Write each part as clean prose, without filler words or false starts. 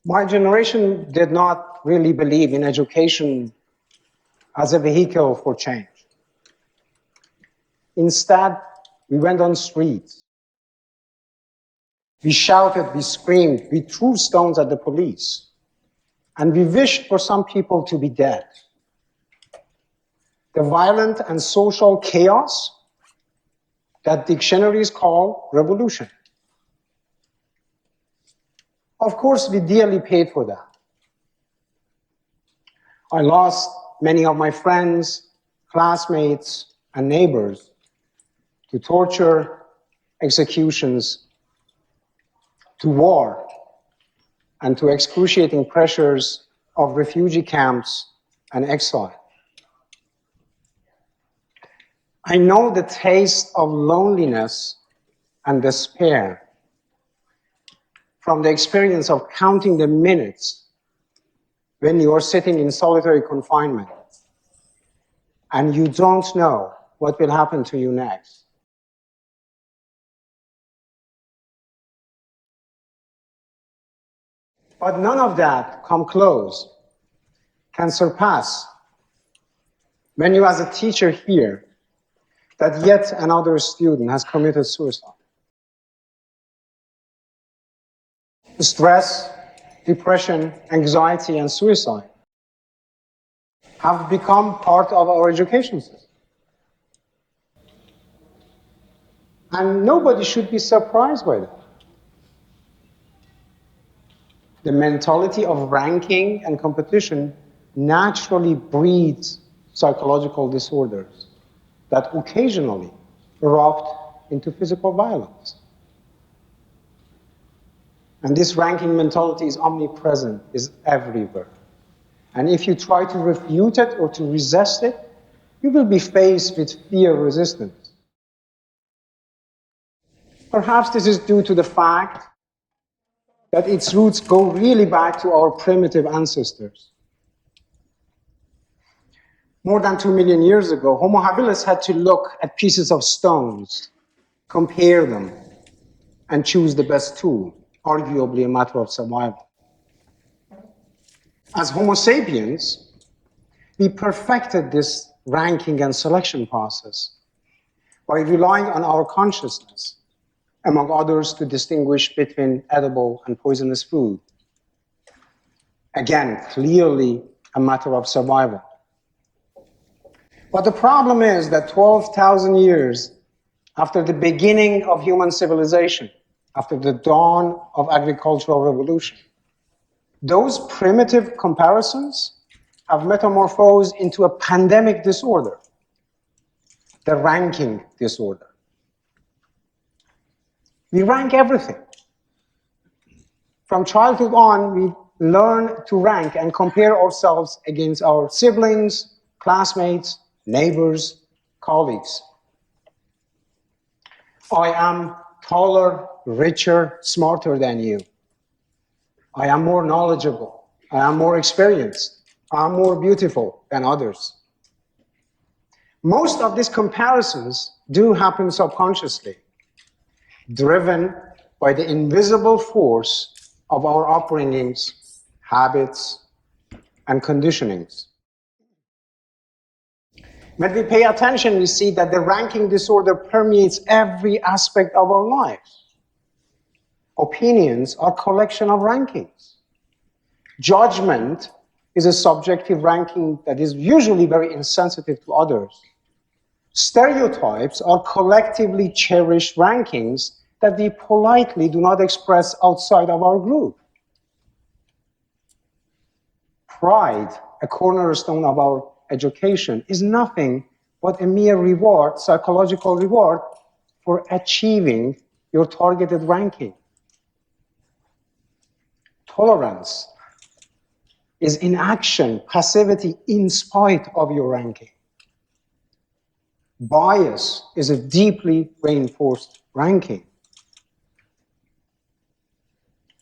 My generation did not really believe in education as a vehicle for change. Instead, we went on streets. We shouted, we screamed, we threw stones at the police, and we wished for some people to be dead. The violent and social chaos that dictionaries call revolution. Of course, we dearly paid for that. I lost many of my friends, classmates, and neighbors to torture, executions, to war, and to excruciating pressures of refugee camps and exile. I know the taste of loneliness and despair from the experience of counting the minutes when you are sitting in solitary confinement and you don't know what will happen to you next. But none of that come close, can surpass when you as a teacher hear that yet another student has committed suicide. Stress, depression, anxiety, and suicide have become part of our education system. And nobody should be surprised by that. The mentality of ranking and competition naturally breeds psychological disorders that occasionally erupt into physical violence. And this ranking mentality is omnipresent, is everywhere. And if you try to refute it or to resist it, you will be faced with fear resistance. Perhaps this is due to the fact that its roots go really back to our primitive ancestors. More than 2 million years ago, Homo habilis had to look at pieces of stones, compare them, and choose the best tool, arguably a matter of survival. As Homo sapiens, we perfected this ranking and selection process by relying on our consciousness, among others, to distinguish between edible and poisonous food. Again, clearly a matter of survival. But the problem is that 12,000 years after the beginning of human civilization, after the dawn of agricultural revolution, those primitive comparisons have metamorphosed into a pandemic disorder, the ranking disorder. We rank everything. From childhood on, we learn to rank and compare ourselves against our siblings, classmates, neighbors, colleagues. I am taller, richer, smarter than you. I am more knowledgeable. I am more experienced. I am more beautiful than others. Most of these comparisons do happen subconsciously, driven by the invisible force of our upbringings, habits, and conditionings. When we pay attention, we see that the ranking disorder permeates every aspect of our lives. Opinions are a collection of rankings. Judgment is a subjective ranking that is usually very insensitive to others. Stereotypes are collectively cherished rankings that we politely do not express outside of our group. Pride, a cornerstone of our education, is nothing but a mere reward, psychological reward, for achieving your targeted ranking. Tolerance is inaction, passivity in spite of your ranking. Bias is a deeply reinforced ranking.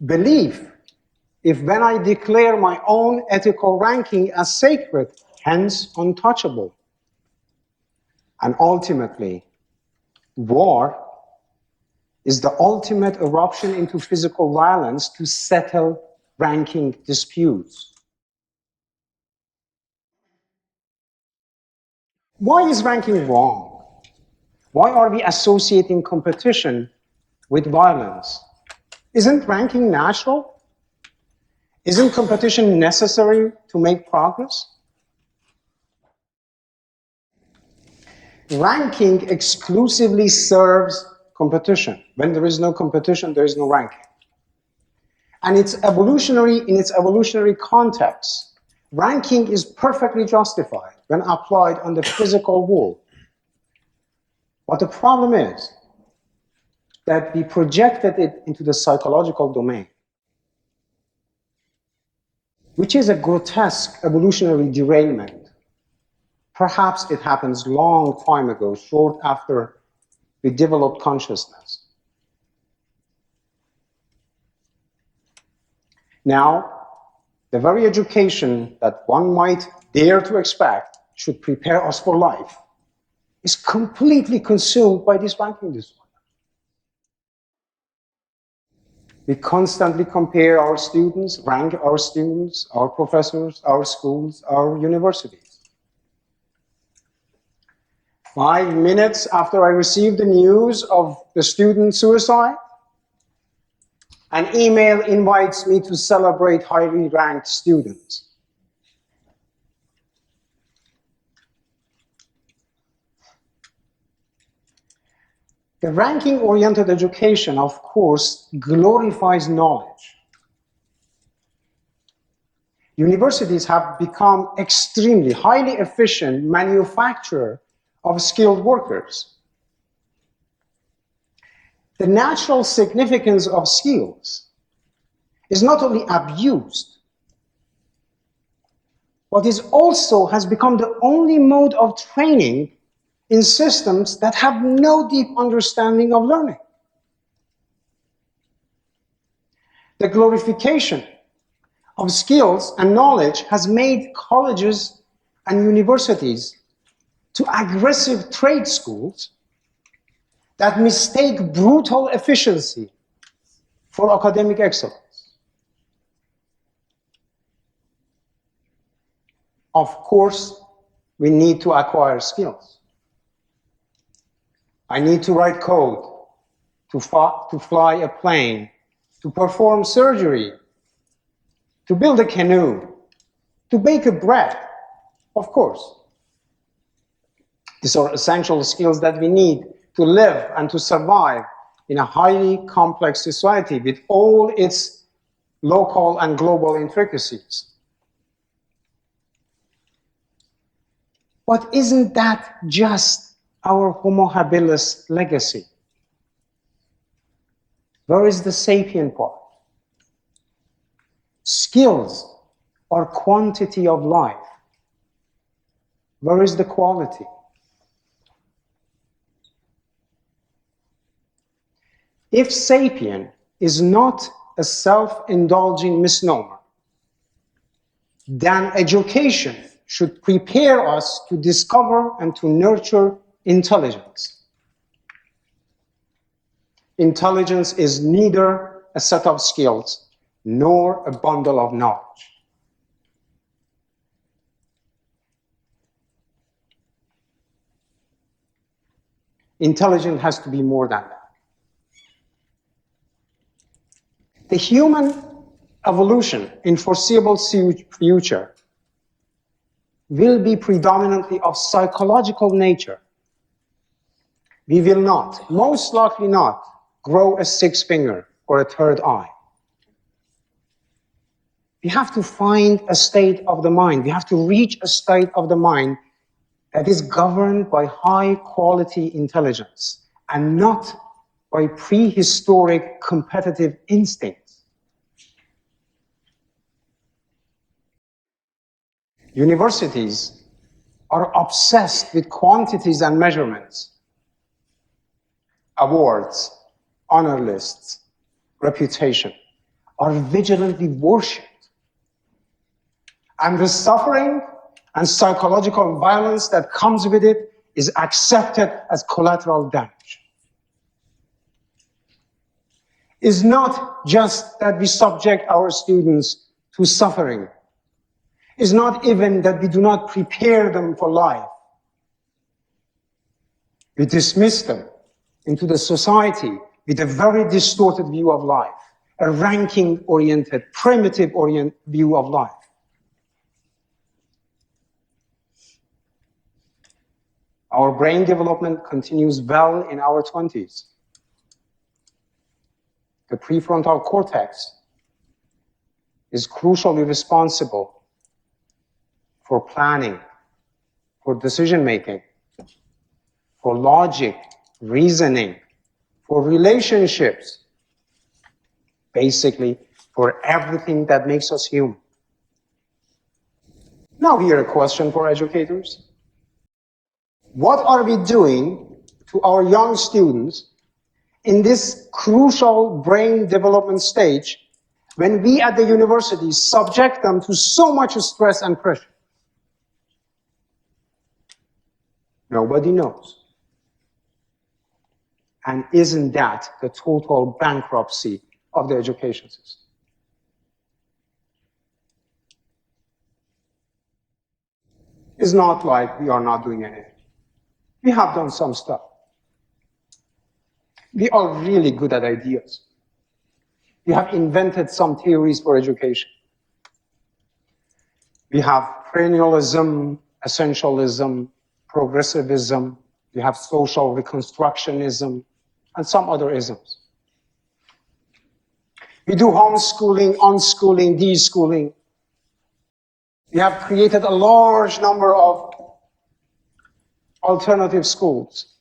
Belief, if when I declare my own ethical ranking as sacred, hence untouchable. And ultimately, war is the ultimate eruption into physical violence to settle ranking disputes. Why is ranking wrong? Why are we associating competition with violence? Isn't ranking natural? Isn't competition necessary to make progress? Ranking exclusively serves competition. When there is no competition, there is no ranking. And it's evolutionary in its evolutionary context. Ranking is perfectly justified when applied on the physical world. But the problem is that we projected it into the psychological domain, which is a grotesque evolutionary derailment. Perhaps it happens long time ago, short after we developed consciousness. Now, the very education that one might dare to expect should prepare us for life is completely consumed by this ranking disorder. We constantly compare our students, rank our students, our professors, our schools, our universities. 5 minutes after I received the news of the student suicide, an email invites me to celebrate highly ranked students. The ranking-oriented education, of course, glorifies knowledge. Universities have become extremely highly efficient manufacturer of skilled workers. The natural significance of skills is not only abused, but is also has become the only mode of training in systems that have no deep understanding of learning. The glorification of skills and knowledge has made colleges and universities to aggressive trade schools that mistake brutal efficiency for academic excellence. Of course, we need to acquire skills. I need to write code, to fly a plane, to perform surgery, to build a canoe, to bake a bread, of course. These are essential skills that we need to live and to survive in a highly complex society with all its local and global intricacies. But isn't that just our Homo habilis legacy? Where is the sapient part? Skills are quantity of life. Where is the quality? If sapient is not a self-indulging misnomer, then education should prepare us to discover and to nurture intelligence. Intelligence is neither a set of skills nor a bundle of knowledge. Intelligence has to be more than that. The human evolution in foreseeable future will be predominantly of psychological nature. We will not, most likely not, grow a sixth finger or a third eye. We have to find a state of the mind. We have to reach a state of the mind that is governed by high-quality intelligence and not by prehistoric competitive instincts. Universities are obsessed with quantities and measurements, awards, honor lists, reputation, are vigilantly worshipped. And the suffering and psychological violence that comes with it is accepted as collateral damage. is not just that we subject our students to suffering. It's not even that we do not prepare them for life. We dismiss them into the society with a very distorted view of life, a ranking-oriented, primitive-oriented view of life. Our brain development continues well in our 20s. The prefrontal cortex is crucially responsible for planning, for decision-making, for logic, reasoning, for relationships, basically for everything that makes us human. Now here a question for educators. What are we doing to our young students in this crucial brain development stage when we at the university subject them to so much stress and pressure? Nobody knows. And isn't that the total bankruptcy of the education system? It's not like we are not doing anything. We have done some stuff. We are really good at ideas. We have invented some theories for education. We have perennialism, essentialism, progressivism. We have social reconstructionism, and some other isms. We do homeschooling, unschooling, deschooling. We have created a large number of alternative schools.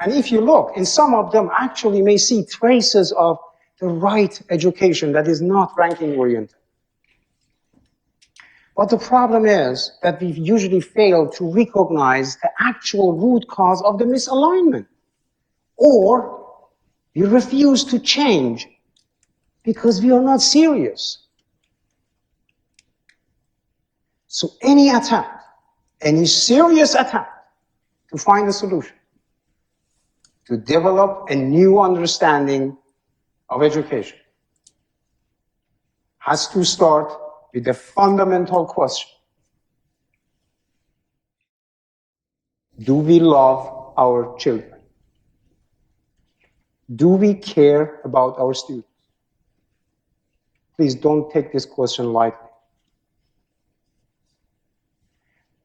And if you look, in some of them actually may see traces of the right education that is not ranking-oriented. But the problem is that we usually fail to recognize the actual root cause of the misalignment. Or we refuse to change because we are not serious. So any attempt, any serious attempt to find a solution, to develop a new understanding of education, has to start with the fundamental question: do we love our children? Do we care about our students? Please don't take this question lightly.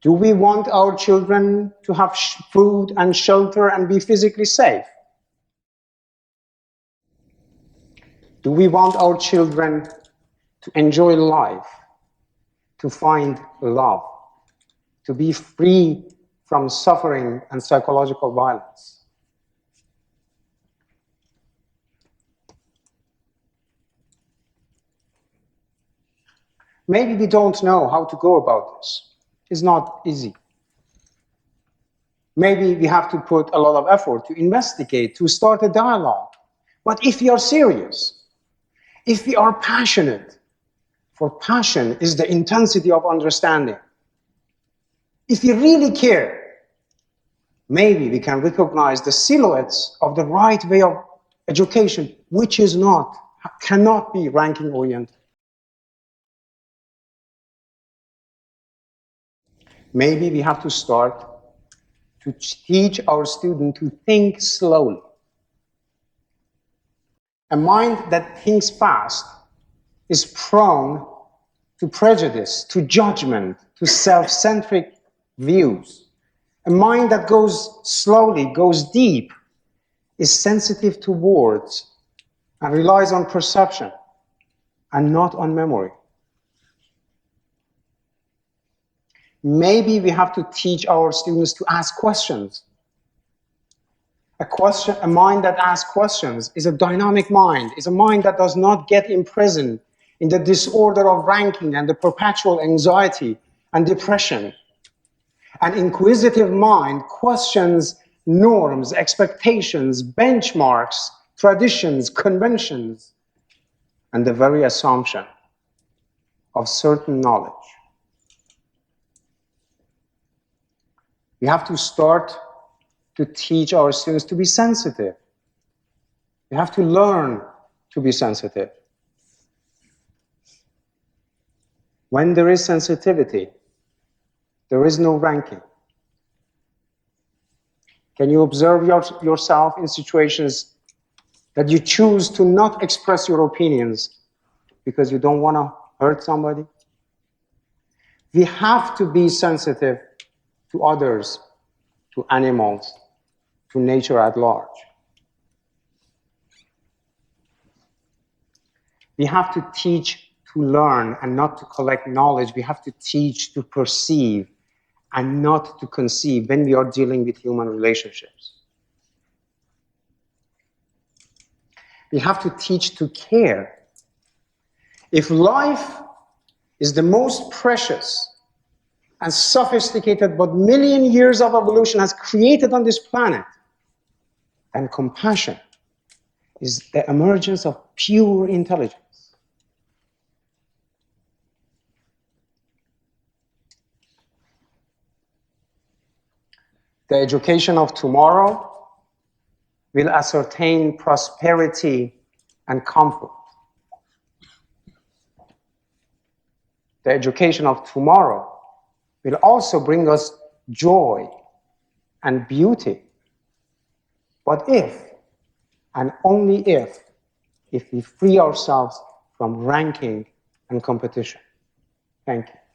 Do we want our children to have food and shelter and be physically safe? Do we want our children to enjoy life, to find love, to be free from suffering and psychological violence? Maybe we don't know how to go about this. It's not easy. Maybe we have to put a lot of effort to investigate, to start a dialogue. But if we are serious, if we are passionate, for passion is the intensity of understanding. If we really care, maybe we can recognize the silhouettes of the right way of education, which is not, cannot be ranking-oriented. Maybe we have to start to teach our students to think slowly. A mind that thinks fast is prone to prejudice, to judgment, to self-centric views. A mind that goes slowly, goes deep, is sensitive to words and relies on perception and not on memory. Maybe we have to teach our students to ask questions. A mind that asks questions is a dynamic mind, is a mind that does not get imprisoned in the disorder of ranking and the perpetual anxiety and depression. An inquisitive mind questions norms, expectations, benchmarks, traditions, conventions, and the very assumption of certain knowledge. We have to start to teach our students to be sensitive. We have to learn to be sensitive. When there is sensitivity, there is no ranking. Can you observe yourself in situations that you choose to not express your opinions because you don't want to hurt somebody? We have to be sensitive to others, to animals, to nature at large. We have to teach to learn and not to collect knowledge. We have to teach to perceive and not to conceive when we are dealing with human relationships. We have to teach to care. If life is the most precious and sophisticated what million years of evolution has created on this planet, then compassion is the emergence of pure intelligence. The education of tomorrow will ascertain prosperity and comfort. The education of tomorrow will also bring us joy and beauty. But if, and only if we free ourselves from ranking and competition. Thank you.